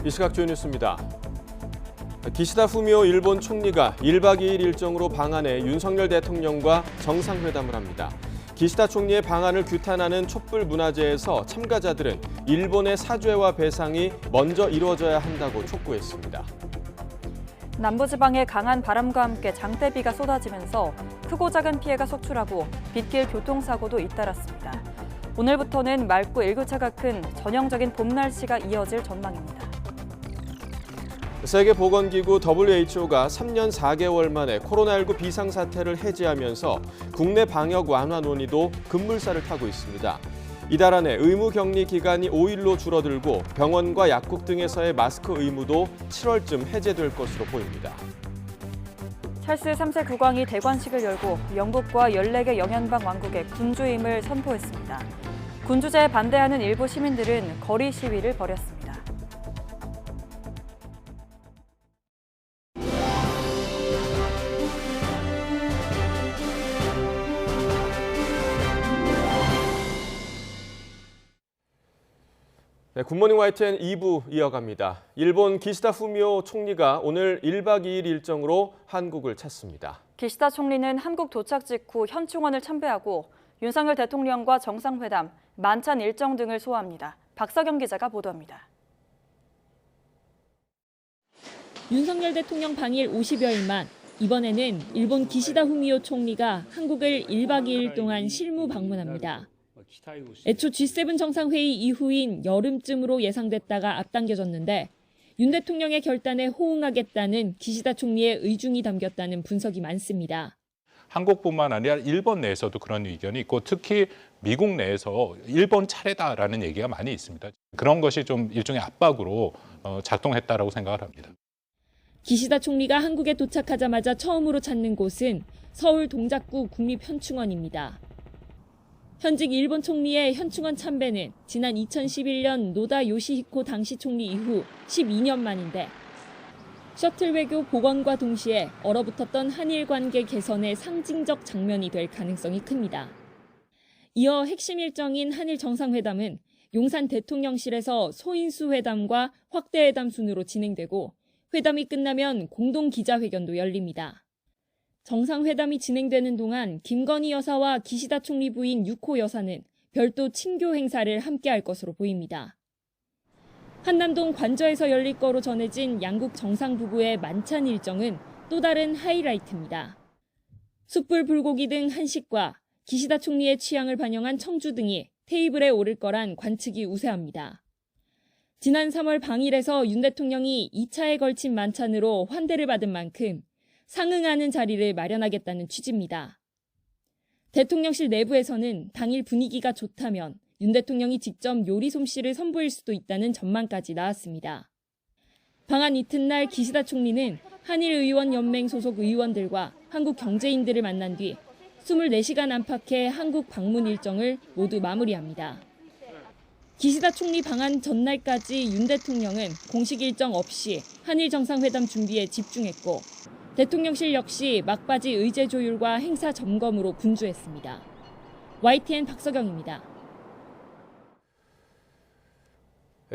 이 시각 주요 뉴스입니다. 기시다 후미오 일본 총리가 1박 2일 일정으로 방한해 윤석열 대통령과 정상회담을 합니다. 기시다 총리의 방한을 규탄하는 촛불 문화제에서 참가자들은 일본의 사죄와 배상이 먼저 이루어져야 한다고 촉구했습니다. 남부지방에 강한 바람과 함께 장대비가 쏟아지면서 크고 작은 피해가 속출하고 빗길 교통사고도 잇따랐습니다. 오늘부터는 맑고 일교차가 큰 전형적인 봄 날씨가 이어질 전망입니다. 세계보건기구 WHO가 3년 4개월 만에 코로나19 비상사태를 해제하면서 국내 방역 완화 논의도 급물살을 타고 있습니다. 이달 안에 의무격리 기간이 5일로 줄어들고 병원과 약국 등에서의 마스크 의무도 7월쯤 해제될 것으로 보입니다. 찰스 3세 국왕이 대관식을 열고 영국과 14개 영연방 왕국의 군주임을 선포했습니다. 군주제에 반대하는 일부 시민들은 거리 시위를 벌였습니다. 네, 굿모닝 YTN 2부 이어갑니다. 일본 기시다 후미오 총리가 오늘 1박 2일 일정으로 한국을 찾습니다. 기시다 총리는 한국 도착 직후 현충원을 참배하고 윤석열 대통령과 정상회담, 만찬 일정 등을 소화합니다. 박석영 기자가 보도합니다. 윤석열 대통령 방일 50여일 만 이번에는 일본 기시다 후미오 총리가 한국을 1박 2일 동안 실무 방문합니다. 애초 G7 정상회의 이후인 여름쯤으로 예상됐다가 앞당겨졌는데 윤 대통령의 결단에 호응하겠다는 기시다 총리의 의중이 담겼다는 분석이 많습니다. 한국뿐만 아니라 일본 내에서도 그런 의견이 있고 특히 미국 내에서 일본 차례다라는 얘기가 많이 있습니다. 그런 것이 좀 일종의 압박으로 작동했다라고 생각을 합니다. 기시다 총리가 한국에 도착하자마자 처음으로 찾는 곳은 서울 동작구 국립현충원입니다. 현직 일본 총리의 현충원 참배는 지난 2011년 노다 요시히코 당시 총리 이후 12년 만인데 셔틀 외교 복원과 동시에 얼어붙었던 한일 관계 개선의 상징적 장면이 될 가능성이 큽니다. 이어 핵심 일정인 한일 정상회담은 용산 대통령실에서 소인수 회담과 확대 회담 순으로 진행되고 회담이 끝나면 공동 기자회견도 열립니다. 정상회담이 진행되는 동안 김건희 여사와 기시다 총리 부인 유코 여사는 별도 친교 행사를 함께할 것으로 보입니다. 한남동 관저에서 열릴 거로 전해진 양국 정상 부부의 만찬 일정은 또 다른 하이라이트입니다. 숯불 불고기 등 한식과 기시다 총리의 취향을 반영한 청주 등이 테이블에 오를 거란 관측이 우세합니다. 지난 3월 방일에서 윤 대통령이 2차에 걸친 만찬으로 환대를 받은 만큼 상응하는 자리를 마련하겠다는 취지입니다. 대통령실 내부에서는 당일 분위기가 좋다면 윤 대통령이 직접 요리 솜씨를 선보일 수도 있다는 전망까지 나왔습니다. 방한 이튿날 기시다 총리는 한일의원연맹 소속 의원들과 한국 경제인들을 만난 뒤 24시간 안팎의 한국 방문 일정을 모두 마무리합니다. 기시다 총리 방한 전날까지 윤 대통령은 공식 일정 없이 한일 정상회담 준비에 집중했고 대통령실 역시 막바지 의제 조율과 행사 점검으로 분주했습니다. YTN 박석영입니다.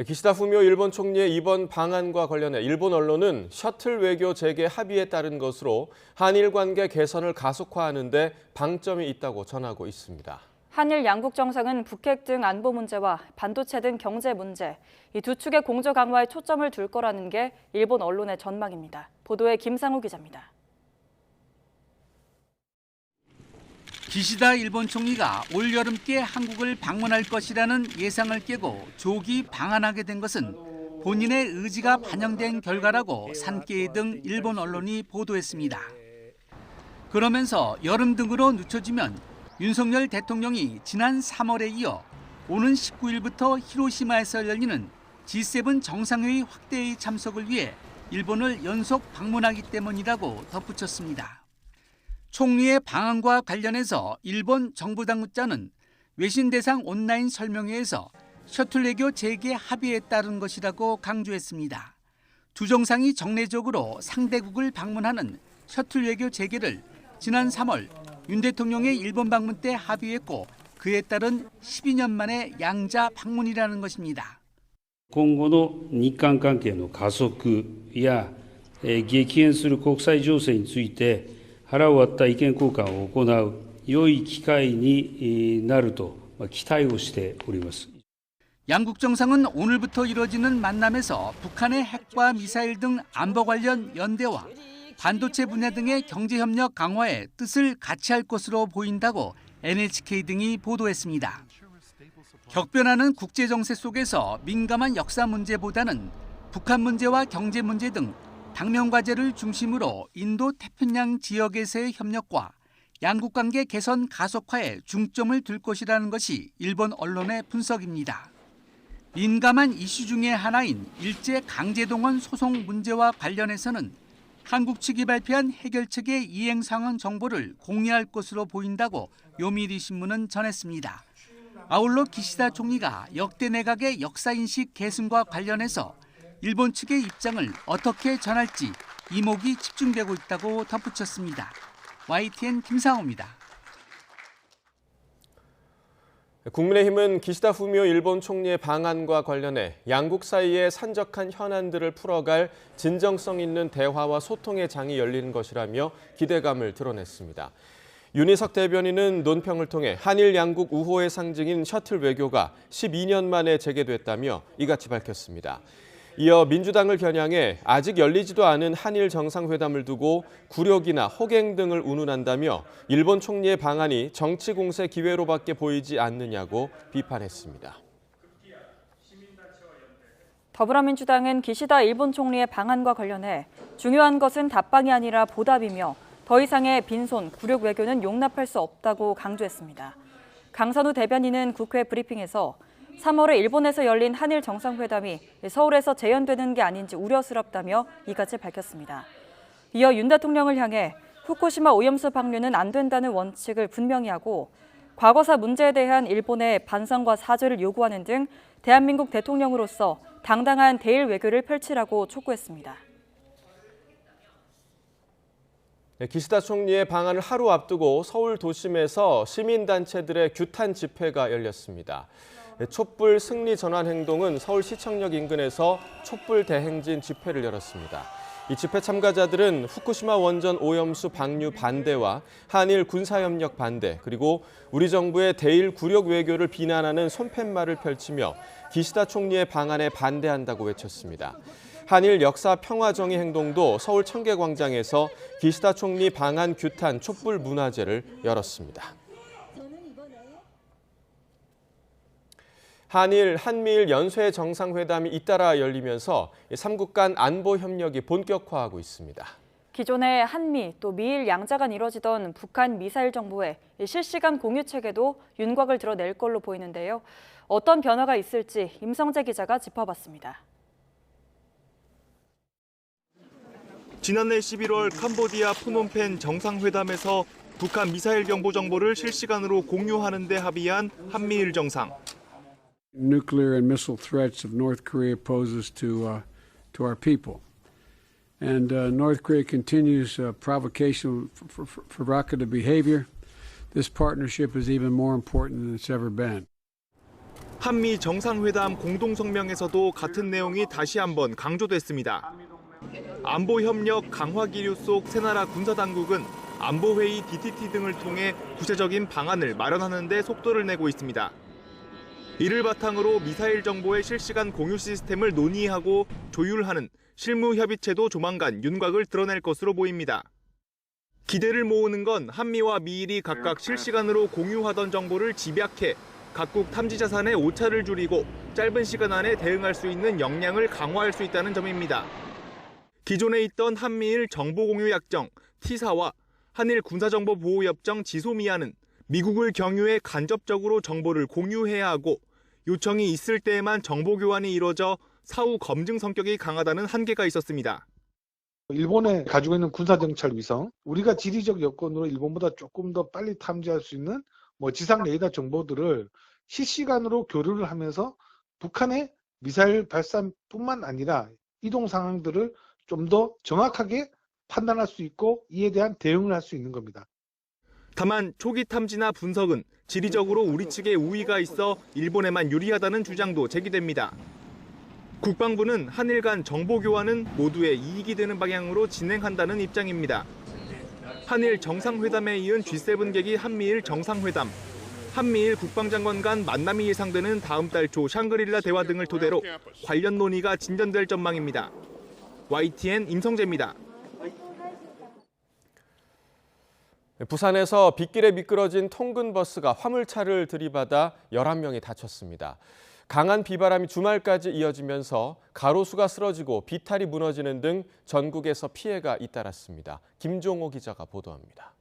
기시다 후미오 일본 총리의 이번 방한과 관련해 일본 언론은 셔틀 외교 재개 합의에 따른 것으로 한일 관계 개선을 가속화하는 데 방점이 있다고 전하고 있습니다. 한일 양국 정상은 북핵 등 안보 문제와 반도체 등 경제 문제, 이 두 축의 공조 강화에 초점을 둘 거라는 게 일본 언론의 전망입니다. 보도에 김상우 기자입니다. 기시다 일본 총리가 올여름께 한국을 방문할 것이라는 예상을 깨고 조기 방한하게 된 것은 본인의 의지가 반영된 결과라고 산케이 등 일본 언론이 보도했습니다. 그러면서 여름 등으로 늦춰지면 윤석열 대통령이 지난 3월에 이어 오는 19일부터 히로시마에서 열리는 G7 정상회의 확대회의 참석을 위해 일본을 연속 방문하기 때문이라고 덧붙였습니다. 총리의 방한과 관련해서 일본 정부 당국자는 외신 대상 온라인 설명회에서 셔틀 외교 재개 합의에 따른 것이라고 강조했습니다. 두 정상이 정례적으로 상대국을 방문하는 셔틀 외교 재개를 지난 3월 윤 대통령의 일본 방문 때 합의했고 그에 따른 12년 만의 양자 방문이라는 것입니다. 今後の日韓関係の加速や激変する国際情勢について腹を割った意見交換を行う良い機会になると期待をしております。 양국 정상은 오늘부터 이뤄지는 만남에서 북한의 핵과 미사일 등 안보 관련 연대와 반도체 분야 등의 경제협력 강화에 뜻을 같이 할 것으로 보인다고 NHK 등이 보도했습니다. 격변하는 국제정세 속에서 민감한 역사 문제보다는 북한 문제와 경제 문제 등 당면 과제를 중심으로 인도 태평양 지역에서의 협력과 양국 관계 개선 가속화에 중점을 둘 것이라는 것이 일본 언론의 분석입니다. 민감한 이슈 중의 하나인 일제 강제동원 소송 문제와 관련해서는 한국 측이 발표한 해결책의 이행 상황 정보를 공유할 것으로 보인다고 요미우리 신문은 전했습니다. 아울러 기시다 총리가 역대 내각의 역사인식 계승과 관련해서 일본 측의 입장을 어떻게 전할지 이목이 집중되고 있다고 덧붙였습니다. YTN 김상호입니다. 국민의힘은 기시다 후미오 일본 총리의 방한과 관련해 양국 사이의 산적한 현안들을 풀어갈 진정성 있는 대화와 소통의 장이 열리는 것이라며 기대감을 드러냈습니다. 윤희석 대변인은 논평을 통해 한일 양국 우호의 상징인 셔틀 외교가 12년 만에 재개됐다며 이같이 밝혔습니다. 이어 민주당을 겨냥해 아직 열리지도 않은 한일 정상회담을 두고 굴욕이나 호갱 등을 운운한다며 일본 총리의 방한이 정치 공세 기회로밖에 보이지 않느냐고 비판했습니다. 더불어민주당은 기시다 일본 총리의 방한과 관련해 중요한 것은 답방이 아니라 보답이며 더 이상의 빈손, 굴욕 외교는 용납할 수 없다고 강조했습니다. 강선우 대변인은 국회 브리핑에서 3월에 일본에서 열린 한일 정상회담이 서울에서 재연되는 게 아닌지 우려스럽다며 이같이 밝혔습니다. 이어 윤 대통령을 향해 후쿠시마 오염수 방류는 안 된다는 원칙을 분명히 하고 과거사 문제에 대한 일본의 반성과 사죄를 요구하는 등 대한민국 대통령으로서 당당한 대일 외교를 펼치라고 촉구했습니다. 기시다 총리의 방한을 하루 앞두고 서울 도심에서 시민단체들의 규탄 집회가 열렸습니다. 촛불 승리 전환 행동은 서울시청역 인근에서 촛불 대행진 집회를 열었습니다. 이 집회 참가자들은 후쿠시마 원전 오염수 방류 반대와 한일 군사협력 반대, 그리고 우리 정부의 대일 굴욕 외교를 비난하는 손팻말을 펼치며 기시다 총리의 방한에 반대한다고 외쳤습니다. 한일 역사 평화정의 행동도 서울 청계광장에서 기시다 총리 방한 규탄 촛불 문화제를 열었습니다. 한미일 연쇄 정상회담이 잇따라 열리면서 3국 간 안보 협력이 본격화하고 있습니다. 기존의 한미 또 미일 양자 간 이뤄지던 북한 미사일 정보의 실시간 공유 체계도 윤곽을 드러낼 걸로 보이는데요. 어떤 변화가 있을지 임성재 기자가 짚어봤습니다. 지난해 11월 캄보디아 프놈펜 정상회담에서 북한 미사일 경보 정보를 실시간으로 공유하는 데 합의한 한미일 정상. Nuclear and missile threats of North Korea poses to our people. And North Korea continues provocation, provocative behavior. This partnership is even more important than it's ever been. 한미 정상회담 공동성명에서도 같은 내용이 다시 한번 강조됐습니다. 안보 협력 강화 기류 속 세 나라 군사당국은 안보회의 DTT 등을 통해 구체적인 방안을 마련하는 데 속도를 내고 있습니다. 이를 바탕으로 미사일 정보의 실시간 공유 시스템을 논의하고 조율하는 실무 협의체도 조만간 윤곽을 드러낼 것으로 보입니다. 기대를 모으는 건 한미와 미일이 각각 실시간으로 공유하던 정보를 집약해 각국 탐지 자산의 오차를 줄이고 짧은 시간 안에 대응할 수 있는 역량을 강화할 수 있다는 점입니다. 기존에 있던 한미일 정보공유약정 T사와 한일 군사정보보호협정 지소미아는 미국을 경유해 간접적으로 정보를 공유해야 하고 요청이 있을 때에만 정보 교환이 이루어져 사후 검증 성격이 강하다는 한계가 있었습니다. 일본에 가지고 있는 군사정찰 위성, 우리가 지리적 여건으로 일본보다 조금 더 빨리 탐지할 수 있는 지상 레이더 정보들을 실시간으로 교류를 하면서 북한의 미사일 발사뿐만 아니라 이동 상황들을 좀 더 정확하게 판단할 수 있고 이에 대한 대응을 할 수 있는 겁니다. 다만 초기 탐지나 분석은 지리적으로 우리 측에 우위가 있어 일본에만 유리하다는 주장도 제기됩니다. 국방부는 한일 간 정보 교환은 모두의 이익이 되는 방향으로 진행한다는 입장입니다. 한일 정상회담에 이은 G7 계기 한미일 정상회담, 한미일 국방장관 간 만남이 예상되는 다음 달 초 샹그릴라 대화 등을 토대로 관련 논의가 진전될 전망입니다. YTN 임성재입니다. 부산에서 빗길에 미끄러진 통근 버스가 화물차를 들이받아 11명이 다쳤습니다. 강한 비바람이 주말까지 이어지면서 가로수가 쓰러지고 비탈이 무너지는 등 전국에서 피해가 잇따랐습니다. 김종호 기자가 보도합니다.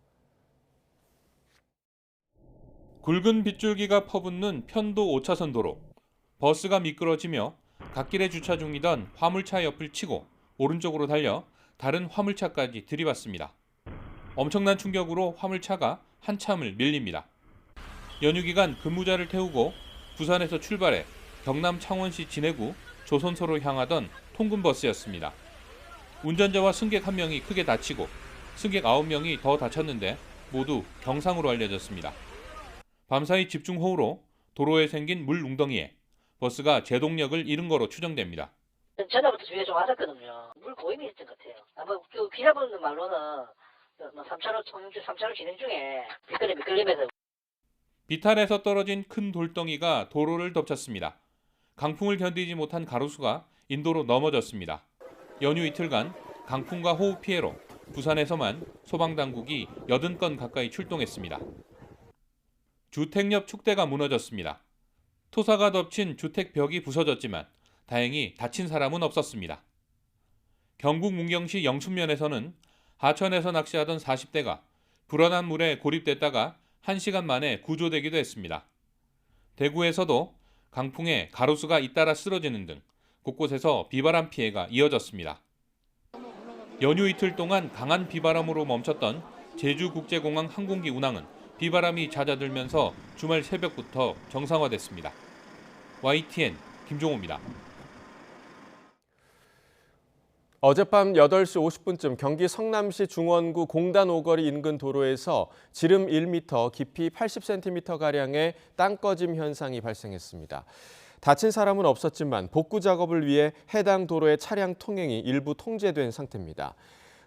굵은 빗줄기가 퍼붓는 편도 5차선 도로. 버스가 미끄러지며 갓길에 주차 중이던 화물차 옆을 치고 오른쪽으로 달려 다른 화물차까지 들이받습니다. 엄청난 충격으로 화물차가 한참을 밀립니다. 연휴 기간 근무자를 태우고 부산에서 출발해 경남 창원시 진해구 조선소로 향하던 통근버스였습니다. 운전자와 승객 1명이 크게 다치고 승객 9명이 더 다쳤는데 모두 경상으로 알려졌습니다. 밤사이 집중호우로 도로에 생긴 물 웅덩이에 버스가 제동력을 잃은 거로 추정됩니다. 전날부터 주위에 좀 왔었거든요. 물 고임이 있었던 것 같아요. 아마 그 비라보는 말로는 3차로 청주 3차로 진행 중에 미끌리면서 비탈에서 떨어진 큰 돌덩이가 도로를 덮쳤습니다. 강풍을 견디지 못한 가로수가 인도로 넘어졌습니다. 연휴 이틀간 강풍과 호우 피해로 부산에서만 소방당국이 80건 가까이 출동했습니다. 주택 옆 축대가 무너졌습니다. 토사가 덮친 주택 벽이 부서졌지만 다행히 다친 사람은 없었습니다. 경북 문경시 영춘면에서는 하천에서 낚시하던 40대가 불어난 물에 고립됐다가 1시간 만에 구조되기도 했습니다. 대구에서도 강풍에 가로수가 잇따라 쓰러지는 등 곳곳에서 비바람 피해가 이어졌습니다. 연휴 이틀 동안 강한 비바람으로 멈췄던 제주국제공항 항공기 운항은 비바람이 잦아들면서 주말 새벽부터 정상화됐습니다. YTN 김종호입니다. 어젯밤 8시 50분쯤 경기 성남시 중원구 공단 오거리 인근 도로에서 지름 1m, 깊이 80cm가량의 땅 꺼짐 현상이 발생했습니다. 다친 사람은 없었지만 복구 작업을 위해 해당 도로의 차량 통행이 일부 통제된 상태입니다.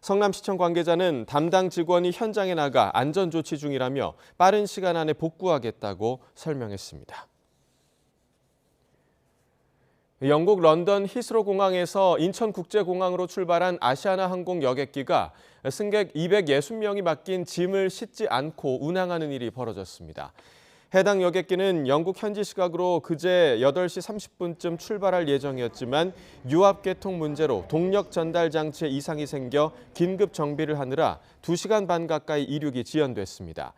성남시청 관계자는 담당 직원이 현장에 나가 안전조치 중이라며 빠른 시간 안에 복구하겠다고 설명했습니다. 영국 런던 히스로 공항에서 인천국제공항으로 출발한 아시아나항공 여객기가 승객 260명이 맡긴 짐을 싣지 않고 운항하는 일이 벌어졌습니다. 해당 여객기는 영국 현지 시각으로 그제 8시 30분쯤 출발할 예정이었지만 유압 계통 문제로 동력 전달 장치에 이상이 생겨 긴급 정비를 하느라 2시간 반 가까이 이륙이 지연됐습니다.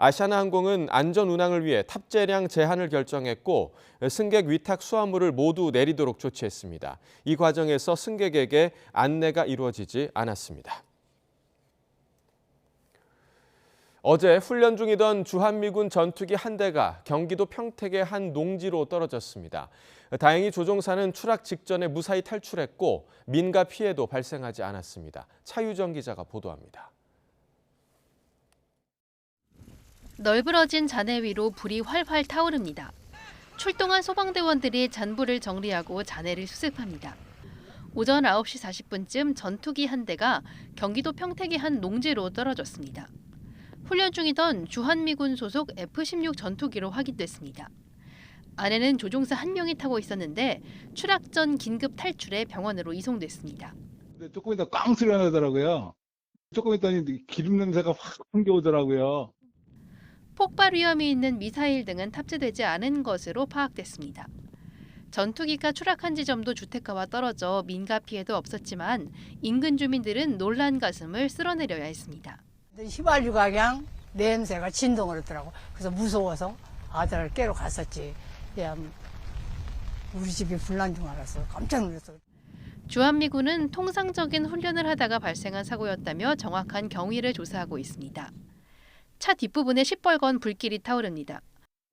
아시아나항공은 안전 운항을 위해 탑재량 제한을 결정했고 승객 위탁 수화물을 모두 내리도록 조치했습니다. 이 과정에서 승객에게 안내가 이루어지지 않았습니다. 어제 훈련 중이던 주한미군 전투기 한 대가 경기도 평택의 한 농지로 떨어졌습니다. 다행히 조종사는 추락 직전에 무사히 탈출했고 민가 피해도 발생하지 않았습니다. 차유정 기자가 보도합니다. 널브러진 잔해 위로 불이 활활 타오릅니다. 출동한 소방대원들이 잔불을 정리하고 잔해를 수습합니다. 오전 9시 40분쯤 전투기 한 대가 경기도 평택의 한 농지로 떨어졌습니다. 훈련 중이던 주한미군 소속 F-16 전투기로 확인됐습니다. 안에는 조종사 1명이 타고 있었는데 추락 전 긴급 탈출해 병원으로 이송됐습니다. 조금 있다 꽝 소리가 나더라고요. 조금 있더니 기름 냄새가 확 풍겨오더라고요. 폭발 위험이 있는 미사일 등은 탑재되지 않은 것으로 파악됐습니다. 전투기가 추락한 지점도 주택가와 떨어져 민가 피해도 없었지만 인근 주민들은 놀란 가슴을 쓸어내려야 했습니다. 휘발유가 그냥 냄새가 진동을 하더라고. 그래서 무서워서 아들을 깨러 갔었지. 우리 집이 불난 줄 알았어. 깜짝 놀랐어. 주한미군은 통상적인 훈련을 하다가 발생한 사고였다며 정확한 경위를 조사하고 있습니다. 차 뒷부분에 시뻘건 불길이 타오릅니다.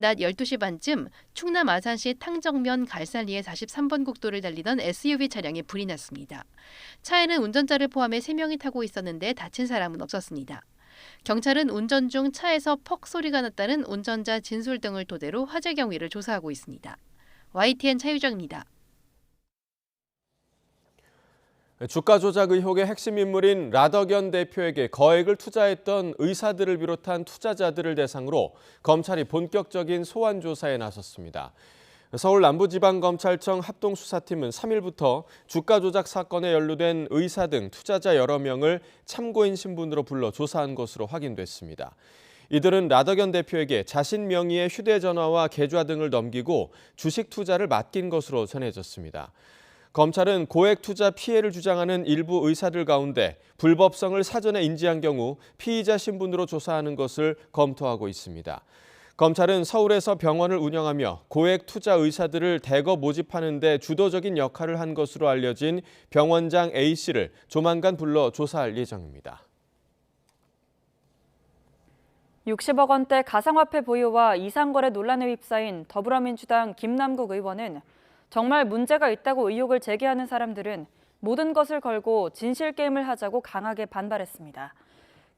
낮 12시 반쯤 충남 아산시 탕정면 갈산리의 43번 국도를 달리던 SUV 차량에 불이 났습니다. 차에는 운전자를 포함해 3명이 타고 있었는데 다친 사람은 없었습니다. 경찰은 운전 중 차에서 퍽 소리가 났다는 운전자 진술 등을 토대로 화재 경위를 조사하고 있습니다. YTN 차유정입니다. 주가 조작 의혹의 핵심 인물인 라더견 대표에게 거액을 투자했던 의사들을 비롯한 투자자들을 대상으로 검찰이 본격적인 소환 조사에 나섰습니다. 서울 남부지방검찰청 합동수사팀은 3일부터 주가 조작 사건에 연루된 의사 등 투자자 여러 명을 참고인 신분으로 불러 조사한 것으로 확인됐습니다. 이들은 라더견 대표에게 자신 명의의 휴대전화와 계좌 등을 넘기고 주식 투자를 맡긴 것으로 전해졌습니다. 검찰은 고액 투자 피해를 주장하는 일부 의사들 가운데 불법성을 사전에 인지한 경우 피의자 신분으로 조사하는 것을 검토하고 있습니다. 검찰은 서울에서 병원을 운영하며 고액 투자 의사들을 대거 모집하는 데 주도적인 역할을 한 것으로 알려진 병원장 A씨를 조만간 불러 조사할 예정입니다. 60억 원대 가상화폐 보유와 이상거래 논란에 휩싸인 더불어민주당 김남국 의원은 정말 문제가 있다고 의혹을 제기하는 사람들은 모든 것을 걸고 진실게임을 하자고 강하게 반발했습니다.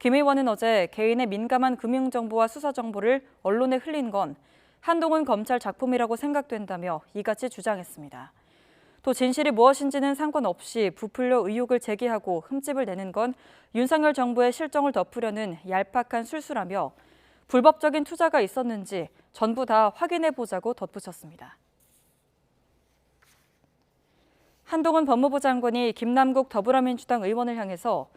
김 의원은 어제 개인의 민감한 금융정보와 수사정보를 언론에 흘린 건 한동훈 검찰 작품이라고 생각된다며 이같이 주장했습니다. 또 진실이 무엇인지는 상관없이 부풀려 의혹을 제기하고 흠집을 내는 건 윤석열 정부의 실정을 덮으려는 얄팍한 술수라며 불법적인 투자가 있었는지 전부 다 확인해보자고 덧붙였습니다. 한동훈 법무부 장관이 김남국 더불어민주당 의원을 향해서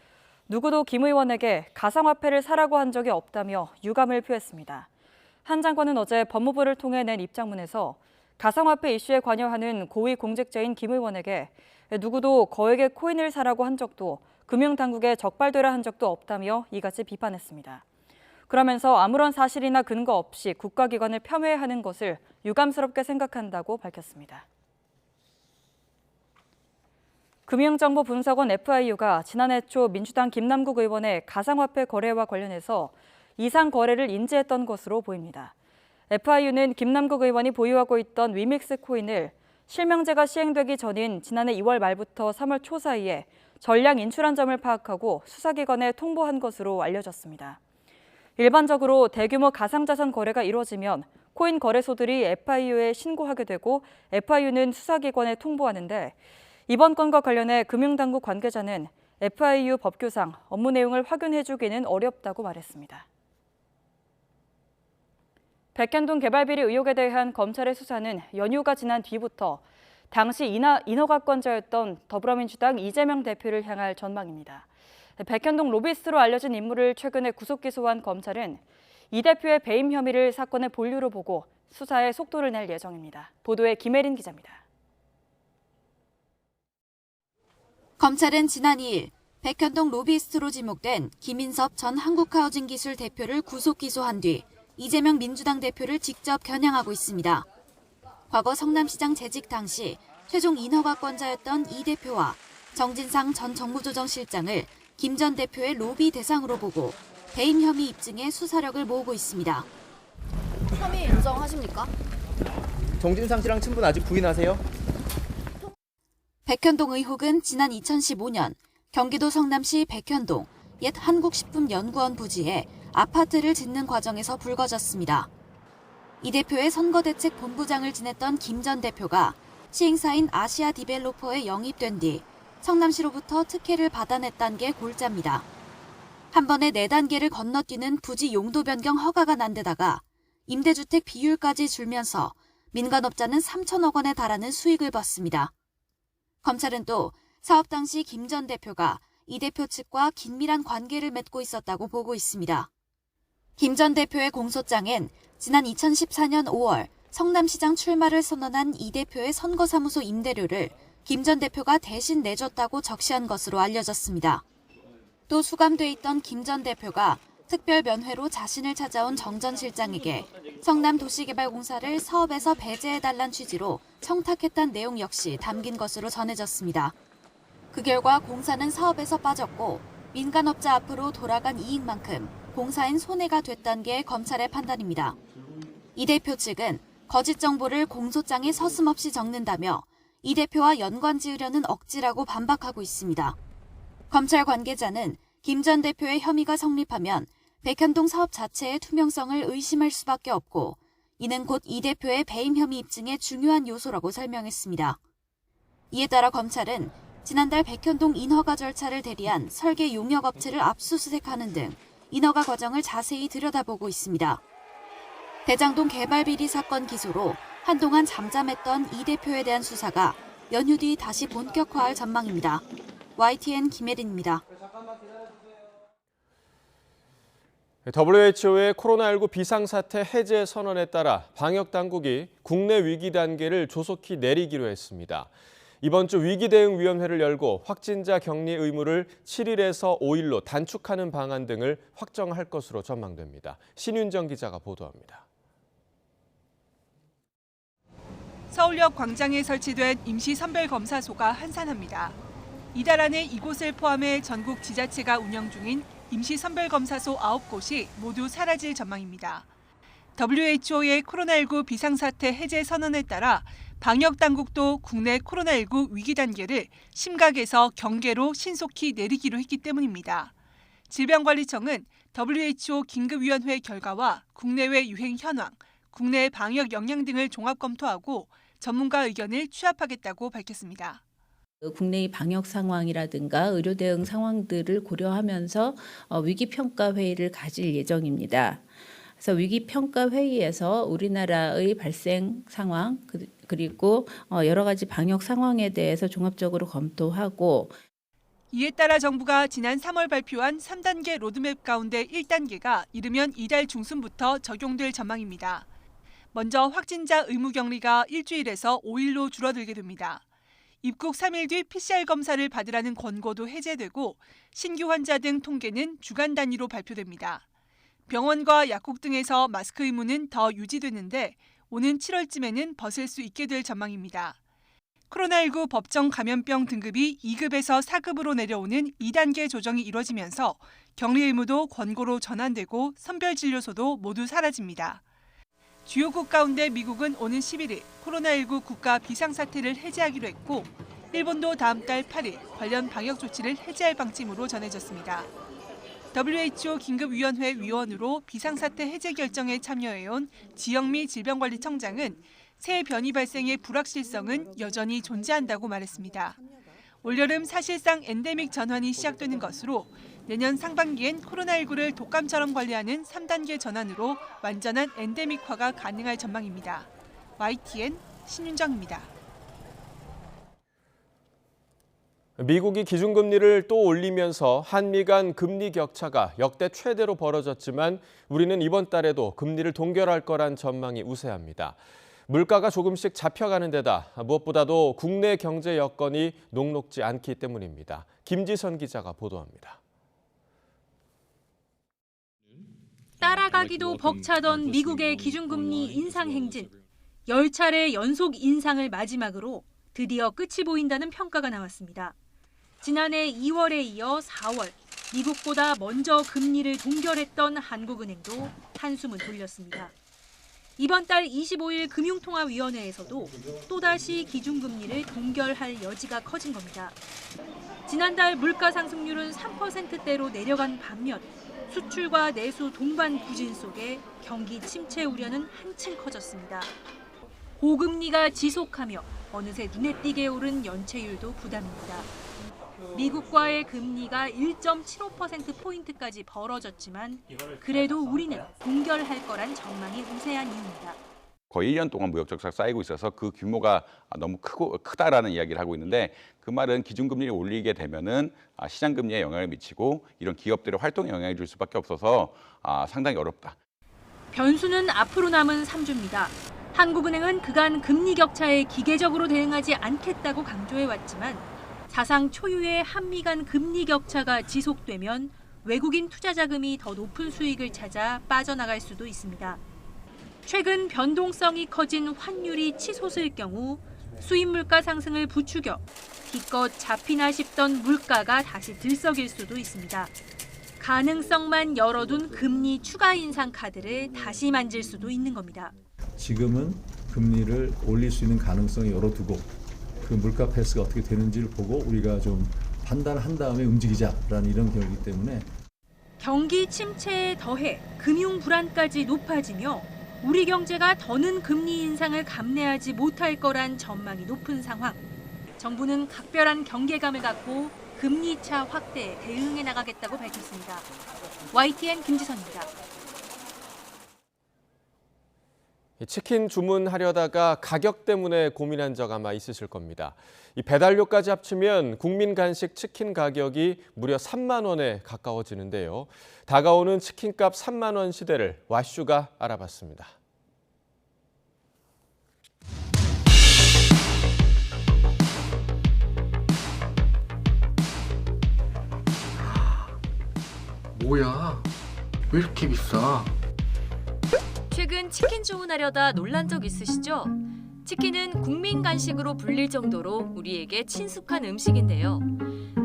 누구도 김 의원에게 가상화폐를 사라고 한 적이 없다며 유감을 표했습니다. 한 장관은 어제 법무부를 통해 낸 입장문에서 가상화폐 이슈에 관여하는 고위공직자인 김 의원에게 누구도 거액의 코인을 사라고 한 적도 금융당국에 적발되라 한 적도 없다며 이같이 비판했습니다. 그러면서 아무런 사실이나 근거 없이 국가기관을 폄훼하는 것을 유감스럽게 생각한다고 밝혔습니다. 금융정보분석원 FIU가 지난해 초 민주당 김남국 의원의 가상화폐 거래와 관련해서 이상 거래를 인지했던 것으로 보입니다. FIU는 김남국 의원이 보유하고 있던 위믹스 코인을 실명제가 시행되기 전인 지난해 2월 말부터 3월 초 사이에 전량 인출한 점을 파악하고 수사기관에 통보한 것으로 알려졌습니다. 일반적으로 대규모 가상자산 거래가 이루어지면 코인 거래소들이 FIU에 신고하게 되고 FIU는 수사기관에 통보하는데 이번 건과 관련해 금융당국 관계자는 FIU 법규상 업무 내용을 확인해주기는 어렵다고 말했습니다. 백현동 개발비리 의혹에 대한 검찰의 수사는 연휴가 지난 뒤부터 당시 인허가권자였던 더불어민주당 이재명 대표를 향할 전망입니다. 백현동 로비스트로 알려진 인물을 최근에 구속 기소한 검찰은 이 대표의 배임 혐의를 사건의 본류로 보고 수사에 속도를 낼 예정입니다. 보도에 김혜린 기자입니다. 검찰은 지난 2일 백현동 로비스트로 지목된 김인섭 전 한국하우징기술 대표를 구속 기소한 뒤 이재명 민주당 대표를 직접 겨냥하고 있습니다. 과거 성남시장 재직 당시 최종 인허가권자였던 이 대표와 정진상 전 정무조정실장을 김 전 대표의 로비 대상으로 보고 배임 혐의 입증에 수사력을 모으고 있습니다. 혐의 인정하십니까? 정진상 씨랑 친분 아직 부인하세요? 백현동 의혹은 지난 2015년 경기도 성남시 백현동 옛 한국식품연구원 부지에 아파트를 짓는 과정에서 불거졌습니다. 이 대표의 선거대책본부장을 지냈던 김 전 대표가 시행사인 아시아 디벨로퍼에 영입된 뒤 성남시로부터 특혜를 받아냈다는 게 골자입니다. 한 번에 4단계를 건너뛰는 부지 용도 변경 허가가 난 데다가 임대주택 비율까지 줄면서 민간업자는 3천억 원에 달하는 수익을 봤습니다. 검찰은 또 사업 당시 김 전 대표가 이 대표 측과 긴밀한 관계를 맺고 있었다고 보고 있습니다. 김 전 대표의 공소장엔 지난 2014년 5월 성남시장 출마를 선언한 이 대표의 선거사무소 임대료를 김 전 대표가 대신 내줬다고 적시한 것으로 알려졌습니다. 또 수감돼 있던 김 전 대표가 특별 면회로 자신을 찾아온 정 전 실장에게 성남도시개발공사를 사업에서 배제해달란 취지로 청탁했다는 내용 역시 담긴 것으로 전해졌습니다. 그 결과 공사는 사업에서 빠졌고 민간업자 앞으로 돌아간 이익만큼 공사엔 손해가 됐다는 게 검찰의 판단입니다. 이 대표 측은 거짓 정보를 공소장에 서슴없이 적는다며 이 대표와 연관 지으려는 억지라고 반박하고 있습니다. 검찰 관계자는 김 전 대표의 혐의가 성립하면 백현동 사업 자체의 투명성을 의심할 수밖에 없고 이는 곧 이 대표의 배임 혐의 입증의 중요한 요소라고 설명했습니다. 이에 따라 검찰은 지난달 백현동 인허가 절차를 대리한 설계 용역업체를 압수수색하는 등 인허가 과정을 자세히 들여다보고 있습니다. 대장동 개발 비리 사건 기소로 한동안 잠잠했던 이 대표에 대한 수사가 연휴 뒤 다시 본격화할 전망입니다. YTN 김혜린입니다. WHO의 코로나19 비상사태 해제 선언에 따라 방역당국이 국내 위기 단계를 조속히 내리기로 했습니다. 이번 주 위기대응위원회를 열고 확진자 격리 의무를 7일에서 5일로 단축하는 방안 등을 확정할 것으로 전망됩니다. 신윤정 기자가 보도합니다. 서울역 광장에 설치된 임시 선별검사소가 한산합니다. 이달 안에 이곳을 포함해 전국 지자체가 운영 중인 임시 선별검사소 9곳이 모두 사라질 전망입니다. WHO의 코로나19 비상사태 해제 선언에 따라 방역당국도 국내 코로나19 위기 단계를 심각에서 경계로 신속히 내리기로 했기 때문입니다. 질병관리청은 WHO 긴급위원회 결과와 국내외 유행 현황, 국내 방역 역량 등을 종합 검토하고 전문가 의견을 취합하겠다고 밝혔습니다. 국내의 방역 상황이라든가 의료 대응 상황들을 고려하면서 위기평가 회의를 가질 예정입니다. 그래서 위기평가 회의에서 우리나라의 발생 상황 그리고 여러 가지 방역 상황에 대해서 종합적으로 검토하고 이에 따라 정부가 지난 3월 발표한 3단계 로드맵 가운데 1단계가 이르면 이달 중순부터 적용될 전망입니다. 먼저 확진자 의무 격리가 일주일에서 5일로 줄어들게 됩니다. 입국 3일 뒤 PCR 검사를 받으라는 권고도 해제되고 신규 환자 등 통계는 주간 단위로 발표됩니다. 병원과 약국 등에서 마스크 의무는 더 유지되는데 오는 7월쯤에는 벗을 수 있게 될 전망입니다. 코로나19 법정 감염병 등급이 2급에서 4급으로 내려오는 2단계 조정이 이뤄지면서 격리 의무도 권고로 전환되고 선별진료소도 모두 사라집니다. 주요국 가운데 미국은 오는 11일 코로나19 국가 비상사태를 해제하기로 했고 일본도 다음 달 8일 관련 방역 조치를 해제할 방침으로 전해졌습니다. WHO 긴급위원회 위원으로 비상사태 해제 결정에 참여해온 지영미 질병관리청장은 새 변이 발생의 불확실성은 여전히 존재한다고 말했습니다. 올여름 사실상 엔데믹 전환이 시작되는 것으로 내년 상반기엔 코로나19를 독감처럼 관리하는 3단계 전환으로 완전한 엔데믹화가 가능할 전망입니다. YTN 신윤정입니다. 미국이 기준금리를 또 올리면서 한미 간 금리 격차가 역대 최대로 벌어졌지만 우리는 이번 달에도 금리를 동결할 거란 전망이 우세합니다. 물가가 조금씩 잡혀가는 데다 무엇보다도 국내 경제 여건이 녹록지 않기 때문입니다. 김지선 기자가 보도합니다. 따라가기도 벅차던 미국의 기준금리 인상 행진. 10차례 연속 인상을 마지막으로 드디어 끝이 보인다는 평가가 나왔습니다. 지난해 2월에 이어 4월, 미국보다 먼저 금리를 동결했던 한국은행도 한숨을 돌렸습니다. 이번 달 25일 금융통화위원회에서도 또다시 기준금리를 동결할 여지가 커진 겁니다. 지난달 물가 상승률은 3%대로 내려간 반면 수출과 내수 동반 부진 속에 경기 침체 우려는 한층 커졌습니다. 고금리가 지속하며 어느새 눈에 띄게 오른 연체율도 부담입니다. 미국과의 금리가 1.75%포인트까지 벌어졌지만 그래도 우리는 동결할 거란 전망이 우세한 이유입니다. 거의 1년 동안 무역 적자가 쌓이고 있어서 그 규모가 너무 크다라는 이야기를 하고 있는데 그 말은 기준금리를 올리게 되면은 시장 금리에 영향을 미치고 이런 기업들의 활동에 영향을 줄 수밖에 없어서 상당히 어렵다. 변수는 앞으로 남은 3주입니다. 한국은행은 그간 금리 격차에 기계적으로 대응하지 않겠다고 강조해왔지만 사상 초유의 한미 간 금리 격차가 지속되면 외국인 투자 자금이 더 높은 수익을 찾아 빠져나갈 수도 있습니다. 최근 변동성이 커진 환율이 치솟을 경우 수입 물가 상승을 부추겨 기껏 잡히나 싶던 물가가 다시 들썩일 수도 있습니다. 가능성만 열어둔 금리 추가 인상 카드를 다시 만질 수도 있는 겁니다. 지금은 금리를 올릴 수 있는 가능성을 열어두고 그 물가 패스가 어떻게 되는지를 보고 우리가 좀 판단한 다음에 움직이자라는 이런 경우이기 때문에 경기 침체에 더해 금융 불안까지 높아지며 우리 경제가 더는 금리 인상을 감내하지 못할 거란 전망이 높은 상황. 정부는 각별한 경계감을 갖고 금리차 확대에 대응해 나가겠다고 밝혔습니다. YTN 김지선입니다. 치킨 주문하려다가 가격 때문에 고민한 적 아마 있으실 겁니다. 이 배달료까지 합치면 국민 간식 치킨 가격이 무려 3만 원에 가까워지는데요. 다가오는 치킨값 3만 원 시대를 와슈가 알아봤습니다. 뭐야? 왜 이렇게 비싸? 최근 치킨 주문하려다 놀란 적 있으시죠? 치킨은 국민 간식으로 불릴 정도로 우리에게 친숙한 음식인데요.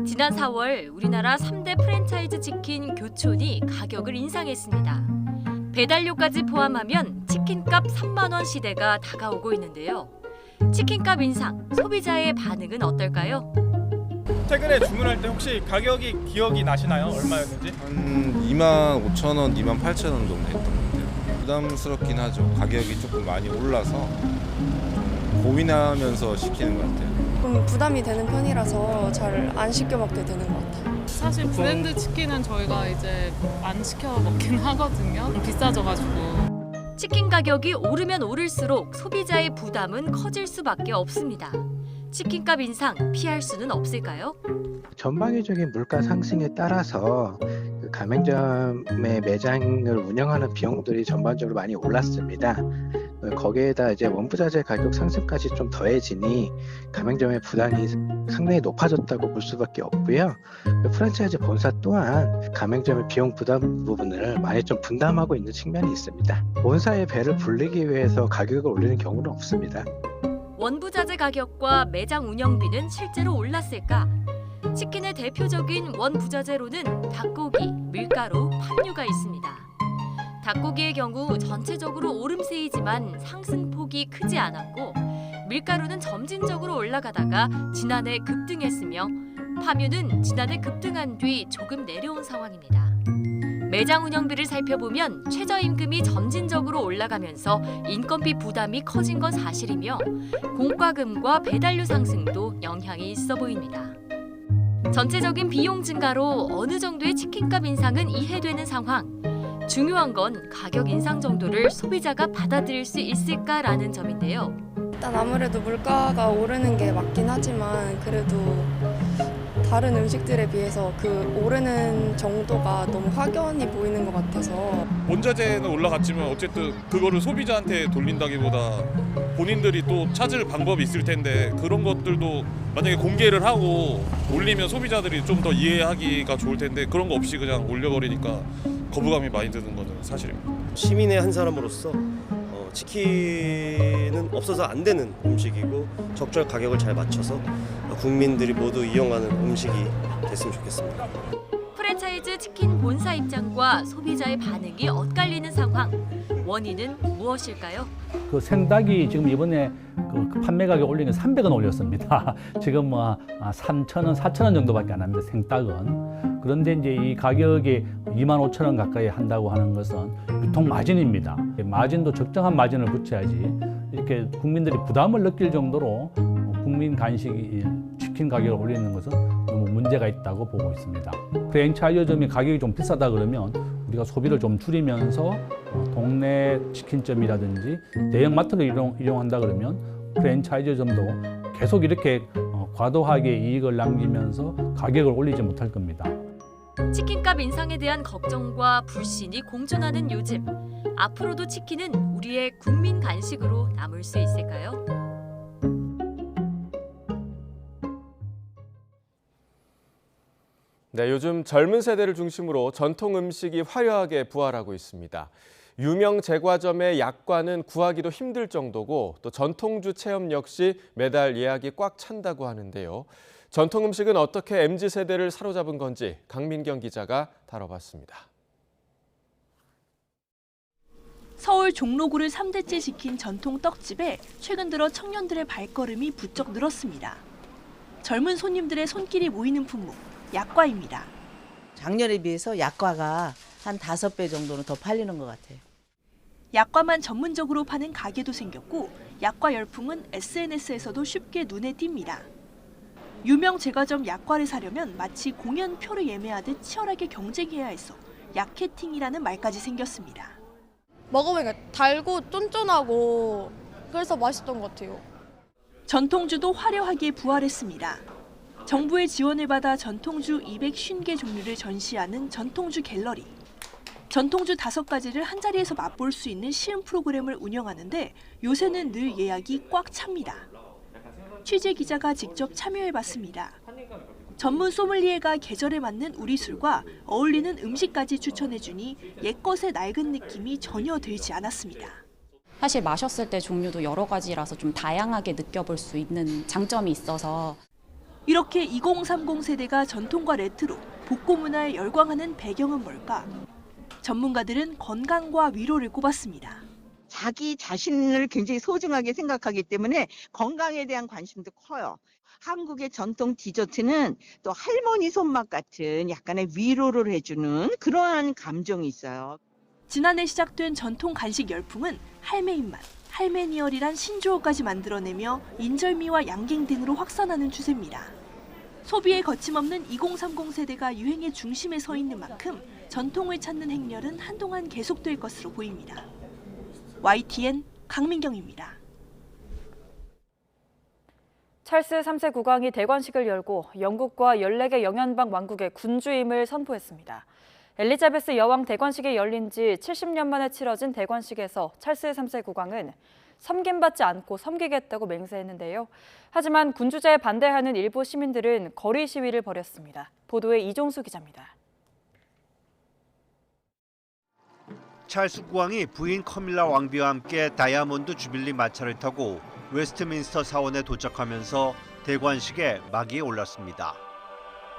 지난 4월 우리나라 3대 프랜차이즈 치킨 교촌이 가격을 인상했습니다. 배달료까지 포함하면 치킨값 3만 원 시대가 다가오고 있는데요. 치킨값 인상, 소비자의 반응은 어떨까요? 최근에 주문할 때 혹시 가격이 기억이 나시나요? 얼마였는지? 한 2만 5천 원, 2만 8천 원 정도 했던 것 같아요. 부담스럽긴 하죠. 가격이 조금 많이 올라서 좀 고민하면서 시키는 것 같아요. 좀 부담이 되는 편이라서 잘 안 시켜 먹게 되는 것 같아요. 사실 브랜드 치킨은 저희가 이제 안 시켜 먹긴 하거든요. 비싸져가지고. 치킨 가격이 오르면 오를수록 소비자의 부담은 커질 수밖에 없습니다. 치킨값 인상 피할 수는 없을까요? 전방위적인 물가 상승에 따라서 그 가맹점의 매장을 운영하는 비용들이 전반적으로 많이 올랐습니다. 거기에다 이제 원부자재 가격 상승까지 좀 더해지니 가맹점의 부담이 상당히 높아졌다고 볼 수밖에 없고요. 프랜차이즈 본사 또한 가맹점의 비용 부담 부분을 많이 좀 분담하고 있는 측면이 있습니다. 본사의 배를 불리기 위해서 가격을 올리는 경우는 없습니다. 원부자재 가격과 매장 운영비는 실제로 올랐을까? 치킨의 대표적인 원부자재로는 닭고기, 밀가루, 팜유가 있습니다. 닭고기의 경우 전체적으로 오름세이지만 상승폭이 크지 않았고 밀가루는 점진적으로 올라가다가 지난해 급등했으며 팜유는 지난해 급등한 뒤 조금 내려온 상황입니다. 매장 운영비를 살펴보면 최저임금이 점진적으로 올라가면서 인건비 부담이 커진 건 사실이며 공과금과 배달료 상승도 영향이 있어 보입니다. 전체적인 비용 증가로 어느 정도의 치킨값 인상은 이해되는 상황. 중요한 건 가격 인상 정도를 소비자가 받아들일 수 있을까라는 점인데요. 일단 아무래도 물가가 오르는 게 맞긴 하지만 그래도 다른 음식들에 비해서 그 오르는 정도가 너무 확연히 보이는 것 같아서 원자재는 올라갔지만 어쨌든 그거를 소비자한테 돌린다기보다 본인들이 또 찾을 방법이 있을 텐데 그런 것들도 만약에 공개를 하고 올리면 소비자들이 좀 더 이해하기가 좋을 텐데 그런 거 없이 그냥 올려버리니까 거부감이 많이 드는 거는 사실입니다. 시민의 한 사람으로서 치킨은 없어서 안 되는 음식이고 적절 가격을 잘 맞춰서 국민들이 모두 이용하는 음식이 됐으면 좋겠습니다. 프랜차이즈 치킨 본사 입장과 소비자의 반응이 엇갈리는 상황. 원인은 무엇일까요? 그 생닭이 지금 이번에 그 판매 가격 올린 게 300원 올렸습니다. 지금 뭐 3,000원, 4,000원 정도밖에 안 합니다. 생닭은. 그런데 이제 이 가격이 25,000원 가까이 한다고 하는 것은 유통 마진입니다. 마진도 적정한 마진을 붙여야지 이렇게 국민들이 부담을 느낄 정도로 국민 간식 치킨 가격을 올리는 것은 너무 문제가 있다고 보고 있습니다. 프랜차이즈점이 가격이 좀 비싸다 그러면 우리가 소비를 좀 줄이면서 동네 치킨점이라든지 대형마트를 이용한다 그러면 프랜차이즈점도 계속 이렇게 과도하게 이익을 남기면서 가격을 올리지 못할 겁니다. 치킨값 인상에 대한 걱정과 불신이 공존하는 요즘. 앞으로도 치킨은 우리의 국민 간식으로 남을 수 있을까요? 네, 요즘 젊은 세대를 중심으로 전통 음식이 화려하게 부활하고 있습니다. 유명 제과점의 약과는 구하기도 힘들 정도고 또 전통주 체험 역시 매달 예약이 꽉 찬다고 하는데요. 전통 음식은 어떻게 MZ세대를 사로잡은 건지 강민경 기자가 다뤄봤습니다. 서울 종로구를 3대째 지킨 전통 떡집에 최근 들어 청년들의 발걸음이 부쩍 늘었습니다. 젊은 손님들의 손길이 모이는 품목, 약과입니다. 작년에 비해서 약과가 한 5배 정도는 더 팔리는 것 같아요. 약과만 전문적으로 파는 가게도 생겼고 약과 열풍은 SNS에서도 쉽게 눈에 띕니다. 유명 제과점 약과를 사려면 마치 공연표를 예매하듯 치열하게 경쟁해야 해서 약해팅이라는 말까지 생겼습니다. 먹어보니까 달고 쫀쫀하고 그래서 맛있던 것 같아요. 전통주도 화려하게 부활했습니다. 정부의 지원을 받아 전통주 250개 종류를 전시하는 전통주 갤러리. 전통주 5가지를 한자리에서 맛볼 수 있는 시음 프로그램을 운영하는데 요새는 늘 예약이 꽉 찹니다. 취재 기자가 직접 참여해봤습니다. 전문 소믈리에가 계절에 맞는 우리 술과 어울리는 음식까지 추천해주니 옛것의 낡은 느낌이 전혀 들지 않았습니다. 사실 마셨을 때 종류도 여러 가지라서 좀 다양하게 느껴볼 수 있는 장점이 있어서 이렇게 2030 세대가 전통과 레트로, 복고 문화에 열광하는 배경은 뭘까? 전문가들은 건강과 위로를 꼽았습니다. 자기 자신을 굉장히 소중하게 생각하기 때문에 건강에 대한 관심도 커요. 한국의 전통 디저트는 또 할머니 손맛 같은 약간의 위로를 해주는 그러한 감정이 있어요. 지난해 시작된 전통 간식 열풍은 할매 입맛, 할매니얼이란 신조어까지 만들어내며 인절미와 양갱 등으로 확산하는 추세입니다. 소비에 거침없는 2030 세대가 유행의 중심에 서 있는 만큼 전통을 찾는 행렬은 한동안 계속될 것으로 보입니다. YTN 강민경입니다. 찰스 3세 국왕이 대관식을 열고 영국과 14개 영연방 왕국의 군주임을 선포했습니다. 엘리자베스 여왕 대관식이 열린 지 70년 만에 치러진 대관식에서 찰스 3세 국왕은 섬김받지 않고 섬기겠다고 맹세했는데요. 하지만 군주제에 반대하는 일부 시민들은 거리 시위를 벌였습니다. 보도에 이종수 기자입니다. 찰스 국왕이 부인 커밀라 왕비와 함께 다이아몬드 주빌리 마차를 타고 웨스트민스터 사원에 도착하면서 대관식에 막이 올랐습니다.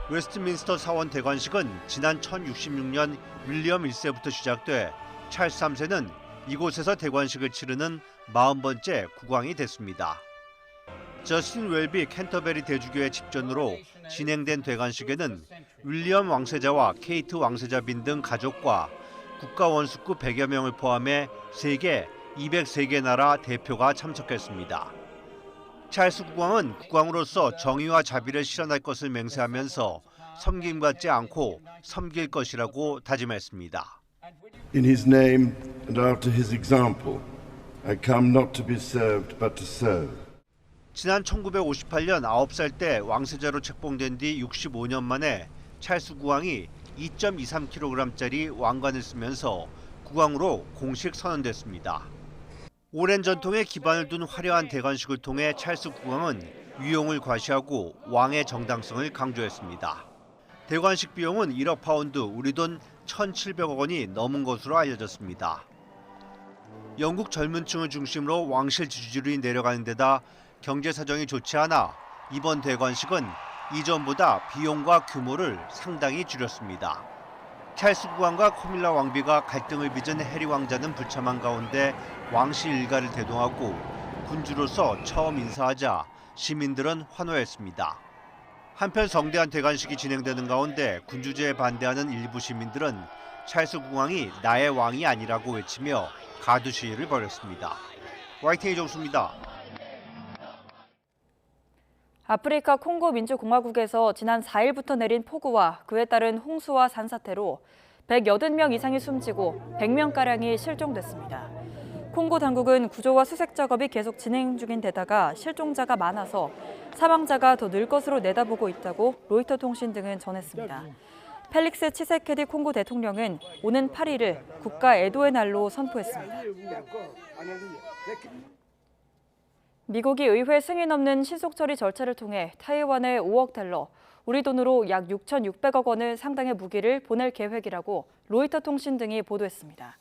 웨스트민스터 사원 대관식은 지난 1066년 윌리엄 1세부터 시작돼 찰스 3세는 이곳에서 대관식을 치르는 40번째 국왕이 됐습니다. 저스틴 웰비 캔터베리 대주교의 집전으로 진행된 대관식에는 윌리엄 왕세자와 케이트 왕세자 빈 등 가족과 국가 원수급 100여 명을 포함해 세계 203개 나라 대표가 참석했습니다. 찰스 국왕은 국왕으로서 정의와 자비를 실현할 것을 맹세하면서 섬김받지 않고 섬길 것이라고 다짐했습니다. In his name and after his example, I come not to be served but to serve. 지난 1958년 9살 때 왕세자로 책봉된 뒤 65년 만에 찰스 국왕이 2.23kg짜리 왕관을 쓰면서 국왕으로 공식 선언됐습니다. 오랜 전통에 기반을 둔 화려한 대관식을 통해 찰스 국왕은 위용을 과시하고 왕의 정당성을 강조했습니다. 대관식 비용은 1억 파운드, 우리 돈 1,700억 원이 넘은 것으로 알려졌습니다. 영국 젊은 층을 중심으로 왕실 지지율이 내려가는 데다 경제 사정이 좋지 않아 이번 대관식은 이전보다 비용과 규모를 상당히 줄였습니다. 찰스 국왕과 코밀라 왕비가 갈등을 빚은 해리 왕자는 불참한 가운데 왕실 일가를 대동하고 군주로서 처음 인사하자 시민들은 환호했습니다. 한편 성대한 대관식이 진행되는 가운데 군주제에 반대하는 일부 시민들은 찰스 국왕이 나의 왕이 아니라고 외치며 가두 시위를 벌였습니다. YTN 이종수입니다. 아프리카 콩고 민주공화국에서 지난 4일부터 내린 폭우와 그에 따른 홍수와 산사태로 180명 이상이 숨지고 100명가량이 실종됐습니다. 콩고 당국은 구조와 수색 작업이 계속 진행 중인 데다가 실종자가 많아서 사망자가 더 늘 것으로 내다보고 있다고 로이터 통신 등은 전했습니다. 펠릭스 치세케디 콩고 대통령은 오는 8일을 국가 애도의 날로 선포했습니다. 미국이 의회 승인 없는 신속처리 절차를 통해 타이완에 5억 달러, 우리 돈으로 약 6,600억 원을 상당의 무기를 보낼 계획이라고 로이터 통신 등이 보도했습니다.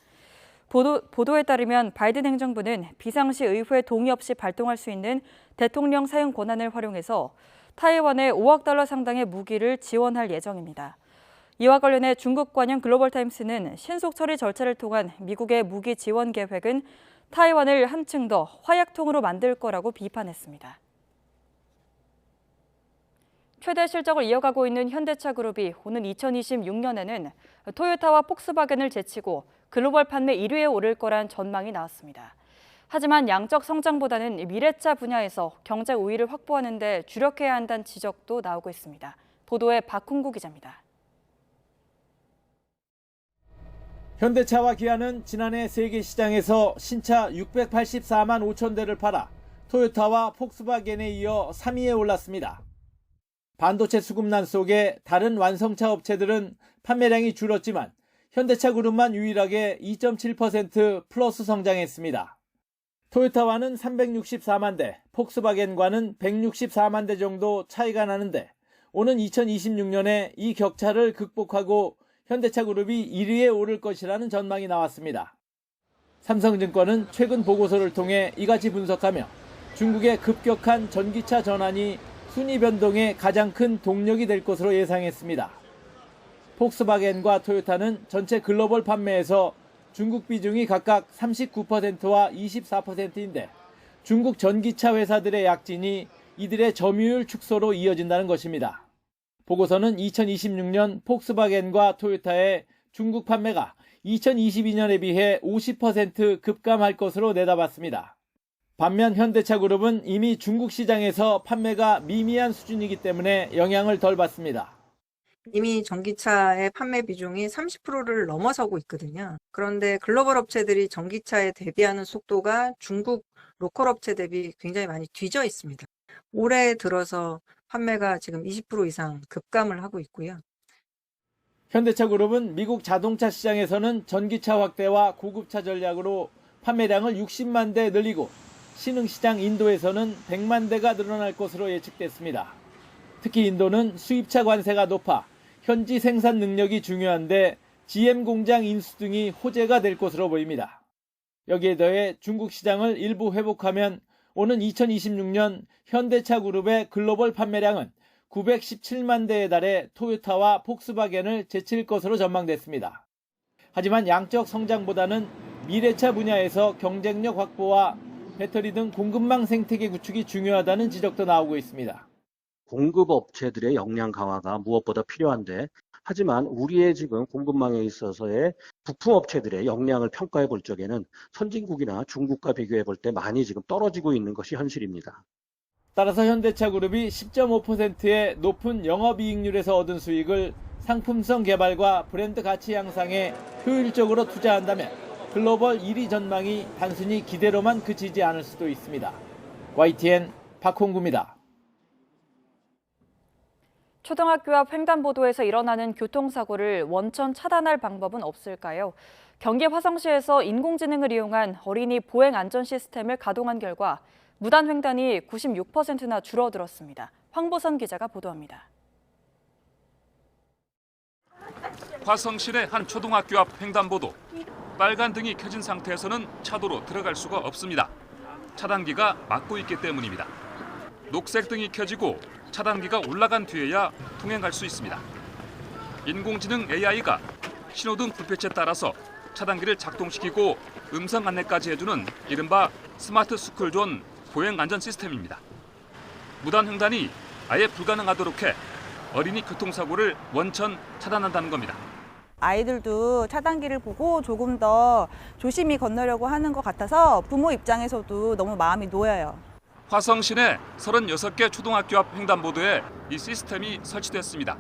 보도에 따르면 바이든 행정부는 비상시 의회 동의 없이 발동할 수 있는 대통령 사용 권한을 활용해서 타이완에 5억 달러 상당의 무기를 지원할 예정입니다. 이와 관련해 중국 관영 글로벌타임스는 신속처리 절차를 통한 미국의 무기 지원 계획은 타이완을 한층 더 화약통으로 만들 거라고 비판했습니다. 최대 실적을 이어가고 있는 현대차 그룹이 오는 2026년에는 토요타와 폭스바겐을 제치고 글로벌 판매 1위에 오를 거란 전망이 나왔습니다. 하지만 양적 성장보다는 미래차 분야에서 경제 우위를 확보하는 데 주력해야 한다는 지적도 나오고 있습니다. 보도에 박훈구 기자입니다. 현대차와 기아는 지난해 세계 시장에서 신차 684만 5천 대를 팔아 토요타와 폭스바겐에 이어 3위에 올랐습니다. 반도체 수급난 속에 다른 완성차 업체들은 판매량이 줄었지만 현대차 그룹만 유일하게 2.7% 플러스 성장했습니다. 토요타와는 364만 대, 폭스바겐과는 164만 대 정도 차이가 나는데 오는 2026년에 이 격차를 극복하고 현대차 그룹이 1위에 오를 것이라는 전망이 나왔습니다. 삼성증권은 최근 보고서를 통해 이같이 분석하며 중국의 급격한 전기차 전환이 순위 변동의 가장 큰 동력이 될 것으로 예상했습니다. 폭스바겐과 토요타는 전체 글로벌 판매에서 중국 비중이 각각 39%와 24%인데 중국 전기차 회사들의 약진이 이들의 점유율 축소로 이어진다는 것입니다. 보고서는 2026년 폭스바겐과 토요타의 중국 판매가 2022년에 비해 50% 급감할 것으로 내다봤습니다. 반면 현대차그룹은 이미 중국 시장에서 판매가 미미한 수준이기 때문에 영향을 덜 받습니다. 이미 전기차의 판매 비중이 30%를 넘어서고 있거든요. 그런데 글로벌 업체들이 전기차에 대비하는 속도가 중국 로컬 업체 대비 굉장히 많이 뒤져 있습니다. 올해 들어서 판매가 지금 20% 이상 급감을 하고 있고요. 현대차그룹은 미국 자동차 시장에서는 전기차 확대와 고급차 전략으로 판매량을 60만 대 늘리고 신흥시장 인도에서는 100만 대가 늘어날 것으로 예측됐습니다. 특히 인도는 수입차 관세가 높아 현지 생산 능력이 중요한데 GM 공장 인수 등이 호재가 될 것으로 보입니다. 여기에 더해 중국 시장을 일부 회복하면 오는 2026년 현대차 그룹의 글로벌 판매량은 917만 대에 달해 토요타와 폭스바겐을 제칠 것으로 전망됐습니다. 하지만 양적 성장보다는 미래차 분야에서 경쟁력 확보와 배터리 등 공급망 생태계 구축이 중요하다는 지적도 나오고 있습니다. 공급 업체들의 역량 강화가 무엇보다 필요한데 하지만 우리의 지금 공급망에 있어서의 부품 업체들의 역량을 평가해 볼 적에는 선진국이나 중국과 비교해 볼 때 많이 지금 떨어지고 있는 것이 현실입니다. 따라서 현대차그룹이 10.5%의 높은 영업이익률에서 얻은 수익을 상품성 개발과 브랜드 가치 향상에 효율적으로 투자한다면 글로벌 1위 전망이 단순히 기대로만 그치지 않을 수도 있습니다. YTN 박홍구입니다. 초등학교 앞 횡단보도에서 일어나는 교통사고를 원천 차단할 방법은 없을까요? 경기 화성시에서 인공지능을 이용한 어린이 보행 안전 시스템을 가동한 결과 무단 횡단이 96%나 줄어들었습니다. 황보선 기자가 보도합니다. 화성시 내 한 초등학교 앞 횡단보도. 빨간 등이 켜진 상태에서는 차도로 들어갈 수가 없습니다. 차단기가 막고 있기 때문입니다. 녹색 등이 켜지고 차단기가 올라간 뒤에야 통행할 수 있습니다. 인공지능 AI가 신호등 불빛에 따라서 차단기를 작동시키고 음성 안내까지 해주는 이른바 스마트 스쿨존 보행 안전 시스템입니다. 무단 횡단이 아예 불가능하도록 해 어린이 교통사고를 원천 차단한다는 겁니다. 아이들도 차단기를 보고 조금 더 조심히 건너려고 하는 것 같아서 부모 입장에서도 너무 마음이 놓여요. 화성시 내 36개 초등학교 앞 횡단보도에 이 시스템이 설치됐습니다.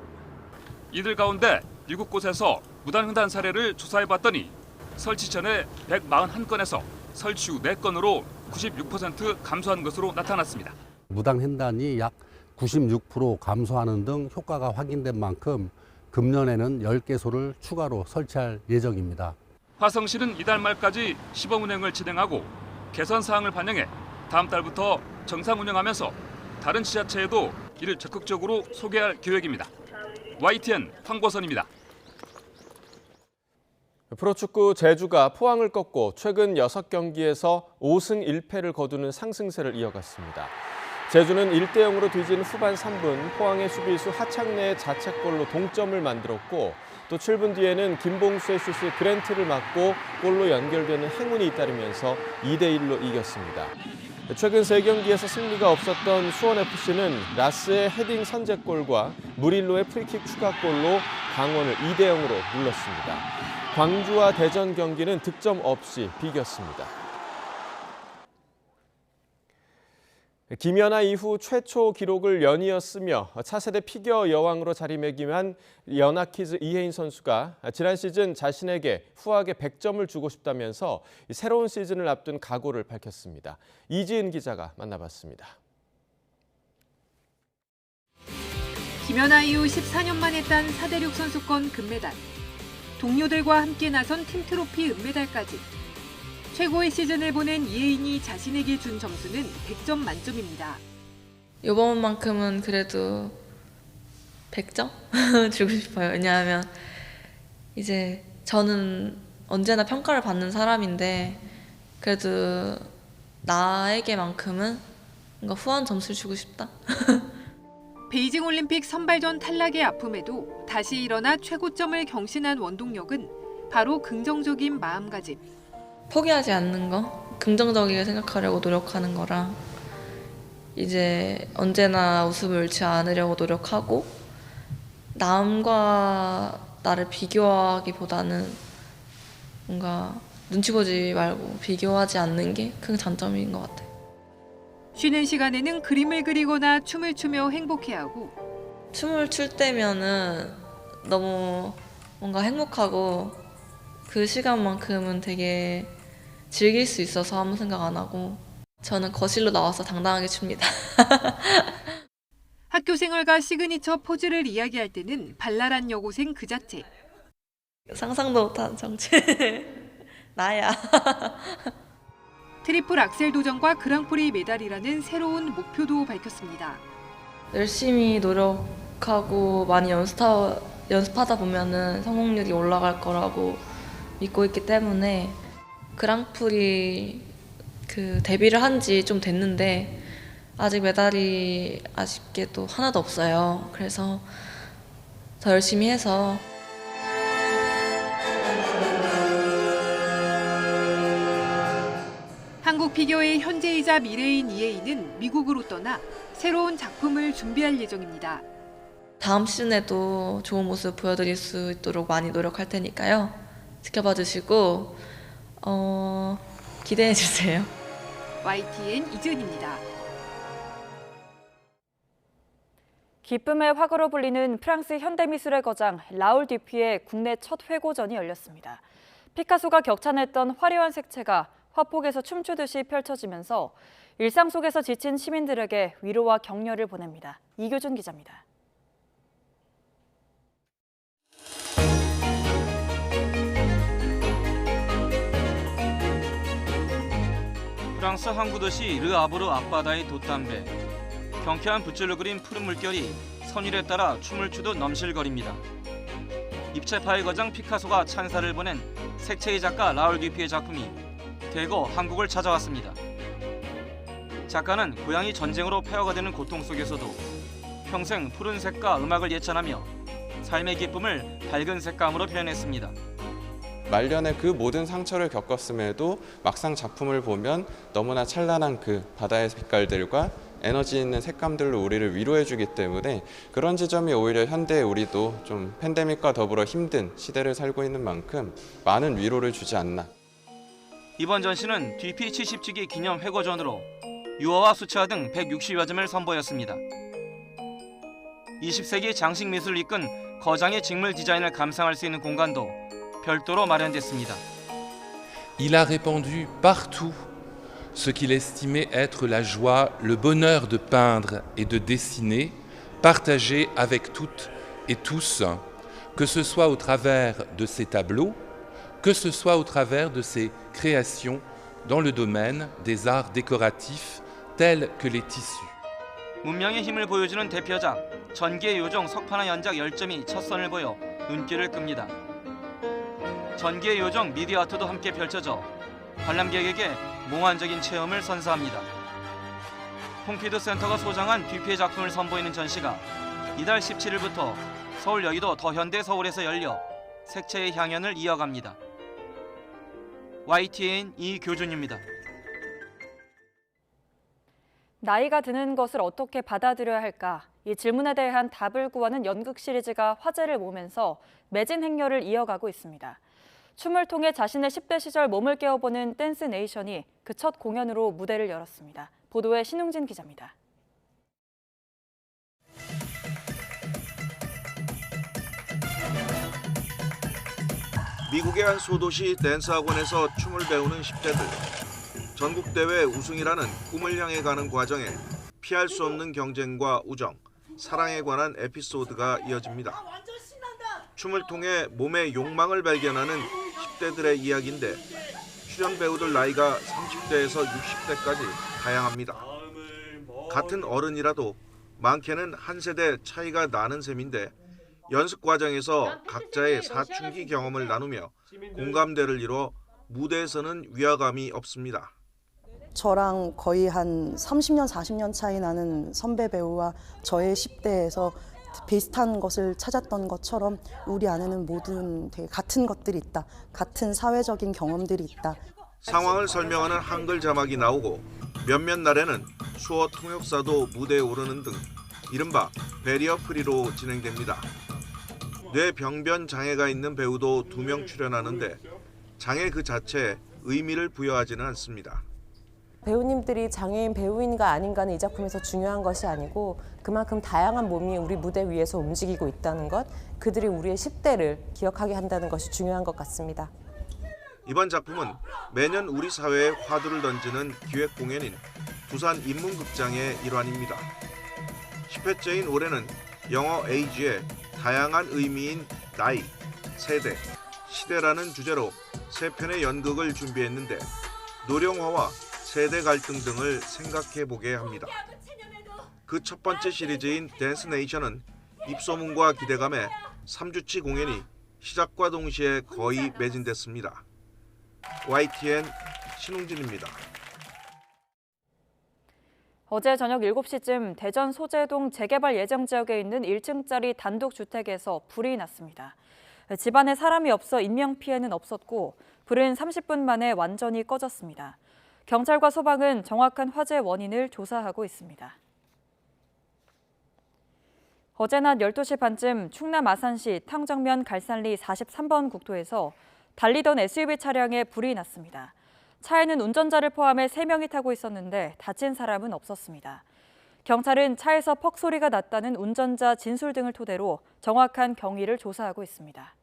이들 가운데 7곳에서 무단 횡단 사례를 조사해봤더니 설치 전에 141건에서 설치 후 4건으로 96% 감소한 것으로 나타났습니다. 무단 횡단이 약 96% 감소하는 등 효과가 확인된 만큼 금년에는 10개소를 추가로 설치할 예정입니다. 화성시는 이달 말까지 시범 운행을 진행하고 개선 사항을 반영해 다음 달부터 정상 운영하면서 다른 지자체에도 이를 적극적으로 소개할 계획입니다. YTN 황보선입니다. 프로축구 제주가 포항을 꺾고 최근 6경기에서 5승 1패를 거두는 상승세를 이어갔습니다. 제주는 1대0으로 뒤진 후반 3분 포항의 수비수 하창래의 자책골로 동점을 만들었고 또 7분 뒤에는 김봉수의 슛이 그랜트를 맞고 골로 연결되는 행운이 잇따르면서 2대1로 이겼습니다. 최근 3경기에서 승리가 없었던 수원FC는 라스의 헤딩 선제골과 무릴로의 프리킥 추가골로 강원을 2대0으로 눌렀습니다. 광주와 대전 경기는 득점 없이 비겼습니다. 김연아 이후 최초 기록을 연이었으며 차세대 피겨 여왕으로 자리매김한 연하키즈 이혜인 선수가 지난 시즌 자신에게 후하게 100점을 주고 싶다면서 새로운 시즌을 앞둔 각오를 밝혔습니다. 이지은 기자가 만나봤습니다. 김연아 이후 14년 만에 딴 4대륙 선수권 금메달. 동료들과 함께 나선 팀 트로피 은메달까지. 최고의 시즌을 보낸 이혜인이 자신에게 준 점수는 100점 만점입니다. 이번만큼은 그래도 100점 주고 싶어요. 왜냐하면 이제 저는 언제나 평가를 받는 사람인데 그래도 나에게만큼은 뭔가 후한 점수를 주고 싶다. 베이징 올림픽 선발전 탈락의 아픔에도 다시 일어나 최고점을 경신한 원동력은 바로 긍정적인 마음가짐. 포기하지 않는 거, 긍정적이게 생각하려고 노력하는 거랑 이제 언제나 웃음을 잃지 않으려고 노력하고 남과 나를 비교하기보다는 뭔가 눈치 보지 말고 비교하지 않는 게 큰 장점인 것 같아요. 쉬는 시간에는 그림을 그리거나 춤을 추며 행복해하고 춤을 출 때면은 너무 뭔가 행복하고 그 시간만큼은 되게 즐길 수 있어서 아무 생각 안 하고 저는 거실로 나와서 당당하게 춥니다. 학교 생활과 시그니처 포즈를 이야기할 때는 발랄한 여고생 그 자체. 상상도 못한 정체. 나야. 트리플 악셀 도전과 그랑프리 메달이라는 새로운 목표도 밝혔습니다. 열심히 노력하고 많이 연습하다 보면은 성공률이 올라갈 거라고 믿고 있기 때문에 그랑프리 데뷔를 한 지 좀 됐는데 아직 메달이 아쉽게도 하나도 없어요. 그래서 더 열심히 해서 한국 피겨의 현재이자 미래인 이혜인은 미국으로 떠나 새로운 작품을 준비할 예정입니다. 다음 시즌에도 좋은 모습 보여드릴 수 있도록 많이 노력할 테니까요. 지켜봐 주시고 기대해 주세요. YTN 이지은입니다. 기쁨의 화가로 불리는 프랑스 현대미술의 거장 라울 듀피의 국내 첫 회고전이 열렸습니다. 피카소가 격찬했던 화려한 색채가 화폭에서 춤추듯이 펼쳐지면서 일상 속에서 지친 시민들에게 위로와 격려를 보냅니다. 이교준 기자입니다. 프랑스 항구 도시 르아브르 앞바다의 돛담배. 경쾌한 붓질로 그린 푸른 물결이 선율에 따라 춤을 추듯 넘실거립니다. 입체파의 거장 피카소가 찬사를 보낸 색채의 작가 라울 듀피의 작품이 대거 한국을 찾아왔습니다. 작가는 고향이 전쟁으로 폐허가 되는 고통 속에서도 평생 푸른색과 음악을 예찬하며 삶의 기쁨을 밝은 색감으로 표현했습니다. 말년에 그 모든 상처를 겪었음에도 막상 작품을 보면 너무나 찬란한 그 바다의 색깔들과 에너지 있는 색감들로 우리를 위로해주기 때문에 그런 지점이 오히려 현대의 우리도 좀 팬데믹과 더불어 힘든 시대를 살고 있는 만큼 많은 위로를 주지 않나. 이번 전시는 듀피 70주기 기념 회고전으로 유화와 수채화 등 160여 점을 선보였습니다. 20세기 장식 미술을 이끈 거장의 직물 디자인을 감상할 수 있는 공간도 별도로 마련됐습니다. Il a répandu partout ce qu'il estimait être la joie, le bonheur de peindre et de dessiner, partagé avec toutes et tous, que ce soit au travers de ses tableaux, que ce soit au travers de ses créations dans le domaine des arts décoratifs tels que les tissus. 문명의 힘을 보여주는 대표작, 전기의 요정 석판화 연작 10점이 첫 선을 보여 눈길을 끕니다. 전기의 요정 미디어 아트도 함께 펼쳐져 관람객에게 몽환적인 체험을 선사합니다. 퐁피두 센터가 소장한 듀피의 작품을 선보이는 전시가 이달 17일부터 서울 여의도 더현대 서울에서 열려 색채의 향연을 이어갑니다. YTN 이교준입니다. 나이가 드는 것을 어떻게 받아들여야 할까? 이 질문에 대한 답을 구하는 연극 시리즈가 화제를 모으면서 매진 행렬을 이어가고 있습니다. 춤을 통해 자신의 10대 시절 몸을 깨워보는 댄스 네이션이 그 첫 공연으로 무대를 열었습니다. 보도에 신웅진 기자입니다. 미국의 한 소도시 댄스 학원에서 춤을 배우는 10대들. 전국대회 우승이라는 꿈을 향해 가는 과정에 피할 수 없는 경쟁과 우정, 사랑에 관한 에피소드가 이어집니다. 춤을 통해 몸의 욕망을 발견하는 10대들의 이야기인데 출연 배우들 나이가 30대에서 60대까지 다양합니다. 같은 어른이라도 많게는 한 세대 차이가 나는 셈인데 연습 과정에서 각자의 사춘기 경험을 나누며 공감대를 이뤄 무대에서는 위화감이 없습니다. 저랑 거의 한 30년, 40년 차이 나는 선배 배우와 저의 10대에서 비슷한 것을 찾았던 것처럼 우리 안에는 모든 되게 같은 것들이 있다. 같은 사회적인 경험들이 있다. 상황을 설명하는 한글 자막이 나오고 몇몇 날에는 수어 통역사도 무대에 오르는 등 이른바 배리어 프리로 진행됩니다. 뇌병변 장애가 있는 배우도 2명 출연하는데 장애 그 자체에 의미를 부여하지는 않습니다. 배우님들이 장애인 배우인가 아닌가는 이 작품에서 중요한 것이 아니고 그만큼 다양한 몸이 우리 무대 위에서 움직이고 있다는 것, 그들이 우리의 10대를 기억하게 한다는 것이 중요한 것 같습니다. 이번 작품은 매년 우리 사회에 화두를 던지는 기획 공연인 부산 인문극장의 일환입니다. 10회째인 올해는 영어 에이지의 다양한 의미인 나이, 세대, 시대라는 주제로 3편의 연극을 준비했는데 노령화와 세대 갈등 등을 생각해보게 합니다. 그 첫 번째 시리즈인 댄스 네이션은 입소문과 기대감에 3주치 공연이 시작과 동시에 거의 매진됐습니다. YTN 신웅진입니다. 어제 저녁 7시쯤 대전 소재동 재개발 예정 지역에 있는 1층짜리 단독주택에서 불이 났습니다. 집안에 사람이 없어 인명피해는 없었고 불은 30분 만에 완전히 꺼졌습니다. 경찰과 소방은 정확한 화재 원인을 조사하고 있습니다. 어제 낮 12시 반쯤 충남 아산시 탕정면 갈산리 43번 국도에서 달리던 SUV 차량에 불이 났습니다. 차에는 운전자를 포함해 3명이 타고 있었는데 다친 사람은 없었습니다. 경찰은 차에서 퍽 소리가 났다는 운전자 진술 등을 토대로 정확한 경위를 조사하고 있습니다.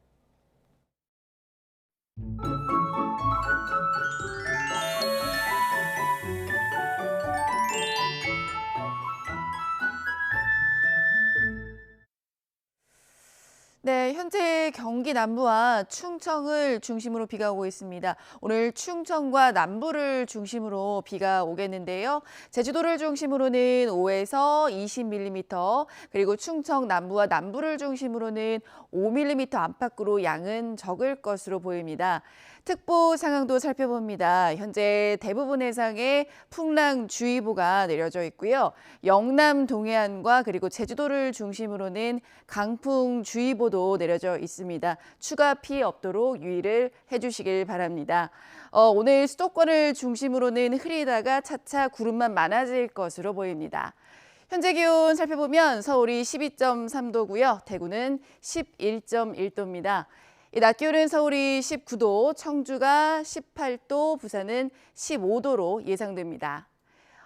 네, 현재 경기 남부와 충청을 중심으로 비가 오고 있습니다. 오늘 충청과 남부를 중심으로 비가 오겠는데요. 제주도를 중심으로는 5에서 20mm, 그리고 충청 남부와 남부를 중심으로는 5mm 안팎으로 양은 적을 것으로 보입니다. 특보 상황도 살펴봅니다. 현재 대부분 해상에 풍랑주의보가 내려져 있고요. 영남 동해안과 그리고 제주도를 중심으로는 강풍주의보도 내려져 있습니다. 추가 피해 없도록 유의를 해주시길 바랍니다. 오늘 수도권을 중심으로는 흐리다가 차차 구름만 많아질 것으로 보입니다. 현재 기온 살펴보면 서울이 12.3도고요. 대구는 11.1도입니다. 낮 기온은 서울이 19도, 청주가 18도, 부산은 15도로 예상됩니다.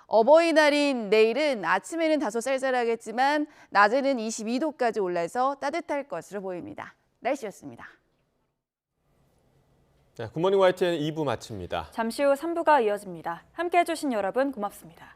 어버이날인 내일은 아침에는 다소 쌀쌀하겠지만 낮에는 22도까지 올라서 따뜻할 것으로 보입니다. 날씨였습니다. 네, 굿모닝 YTN 2부 마칩니다. 잠시 후 3부가 이어집니다. 함께해 주신 여러분 고맙습니다.